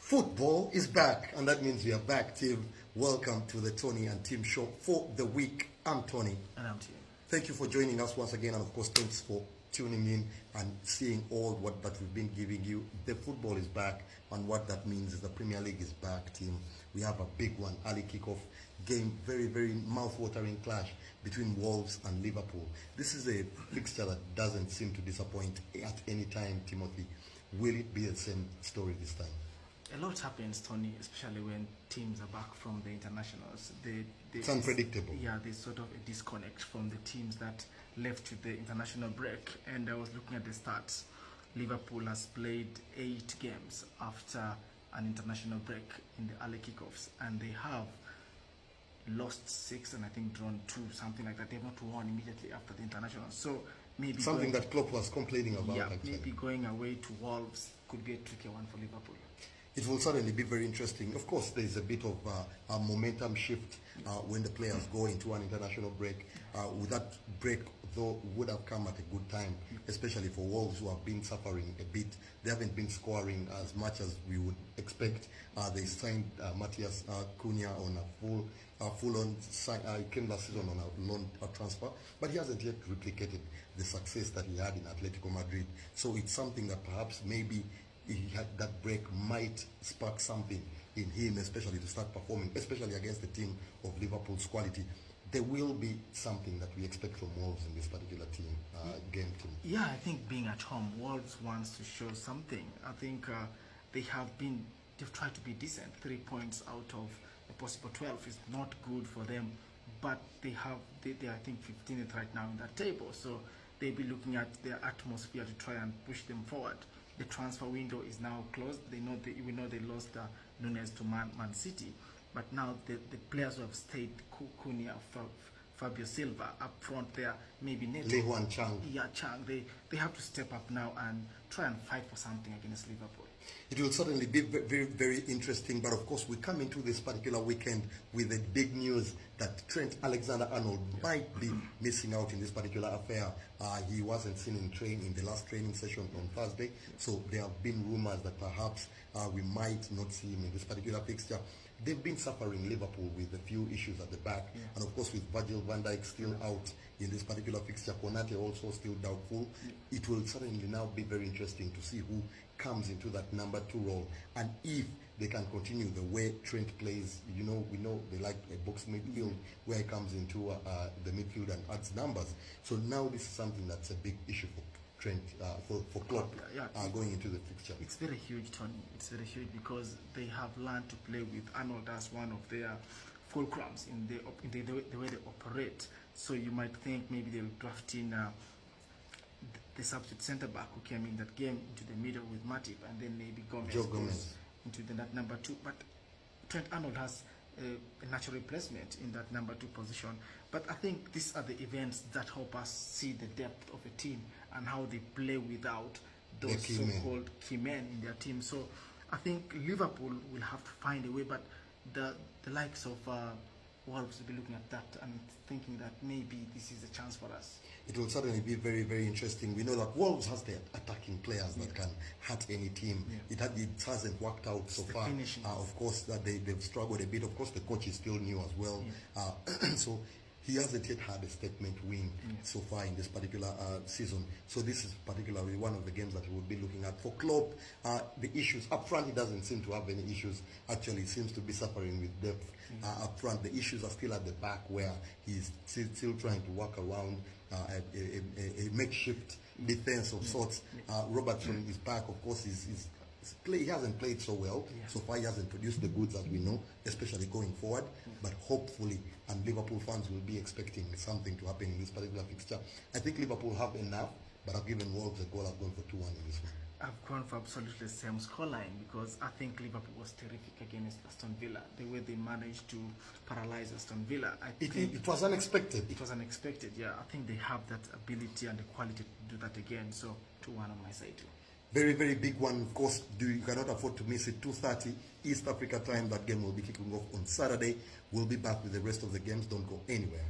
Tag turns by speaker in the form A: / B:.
A: Football is back, and that means we are back, team. Welcome to the Tony and Tim show for the week. I'm Tony.
B: And I'm Tim.
A: Thank you for joining us once again, and of course, thanks for tuning in and seeing all what that we've been giving you. The football is back, and what that means is the Premier League is back, team. We have a big one, early kickoff game, very mouth-watering clash between Wolves and Liverpool. This is a fixture that doesn't seem to disappoint at any time, Timothy. Will it be the same story this time?
B: A lot happens, Tony, especially when teams are back from the internationals.
A: It's unpredictable.
B: Yeah, there's sort of a disconnect from the teams that left with the international break. And I was looking at the stats. Liverpool has played 8 games after an international break in the early kickoffs, and they have lost 6 and I think drawn 2, something like that. They've not won immediately after the international. So maybe
A: something that Klopp was complaining about.
B: Yeah,
A: actually.
B: maybe going away to Wolves could be a tricky one for Liverpool.
A: It will certainly be very interesting. Of course, there is a bit of a momentum shift when the players go into an international break. With that break, though, would have come at a good time, especially for Wolves, who have been suffering a bit. They haven't been scoring as much as we would expect. They signed Matthias Cunha on a full-on came last season on a loan transfer, but he hasn't yet replicated the success that he had in Atletico Madrid. So it's something that perhaps maybe that break might spark something in him, especially to start performing, especially against the team of Liverpool's quality. There will be something that we expect from Wolves in this particular game.
B: Yeah, I think being at home, Wolves wants to show something. I think they've tried to be decent. 3 points out of a possible 12 is not good for them, but they are I think 15th right now in that table, so they'll be looking at their atmosphere to try and push them forward. The transfer window is now closed. We know they lost Nunes to Man City, but now the players who have stayed, Cunha, Fabio Silva up front there, maybe Neto,
A: Chang.
B: Yeah, Chang. They have to step up now and try and fight for something against Liverpool.
A: It will certainly be very interesting, but of course we come into this particular weekend with the big news that Trent Alexander-Arnold might be missing out in this particular affair. He wasn't seen in the last training session on Thursday, so there have been rumors that perhaps we might not see him in this particular fixture. They've been suffering, Liverpool, with a few issues at the back, and of course with Virgil van Dijk still out in this particular fixture, Konate also still doubtful. It will certainly now be very interesting to see who comes into that number 2 role, and if they can continue the way Trent plays. We know they like a box midfield where he comes into the midfield and adds numbers. So now this is something that's a big issue for Trent, for Klopp, going into the fixture.
B: It's very huge, Tony. It's very huge because they have learned to play with Arnold as one of their fulcrums in the way they operate. So you might think maybe they'll draft in the substitute centre back who came in that game into the middle with Matip, and then maybe Gomez into that number 2. But Trent Arnold has a natural replacement in that number 2 position. But I think these are the events that help us see the depth of a team and how they play without those so-called key men in their team. So I think Liverpool will have to find a way, but the likes of Wolves will be looking at that and thinking that maybe this is a chance for us.
A: It will certainly be very interesting. We know that Wolves has their attacking players that can hurt any team. It hasn't worked out so far. Of course, that they've struggled a bit. Of course, the coach is still new as well. So he hasn't yet had a statement win so far in this particular season. So this is particularly one of the games that we will be looking at. For Klopp, the issues up front, he doesn't seem to have any issues. Actually, he seems to be suffering with depth up front. The issues are still at the back, where he's still trying to work around a makeshift defense of sorts. Robertson is back. Of course, he hasn't played so well. So far, he hasn't produced the goods, as we know, especially going forward. But hopefully, and Liverpool fans will be expecting something to happen in this particular fixture. I think Liverpool have enough, but I've given Wolves a goal. I've gone for 2-1 in this one.
B: I've gone for absolutely the same scoreline because I think Liverpool was terrific against Aston Villa. The way they managed to paralyze Aston Villa,
A: it was unexpected.
B: It was unexpected, yeah. I think they have that ability and the quality to do that again. So 2-1 on my side too.
A: Very big one, of course. You cannot afford to miss it. 2:30 East Africa time. That game will be kicking off on Saturday. We'll be back with the rest of the games. Don't go anywhere.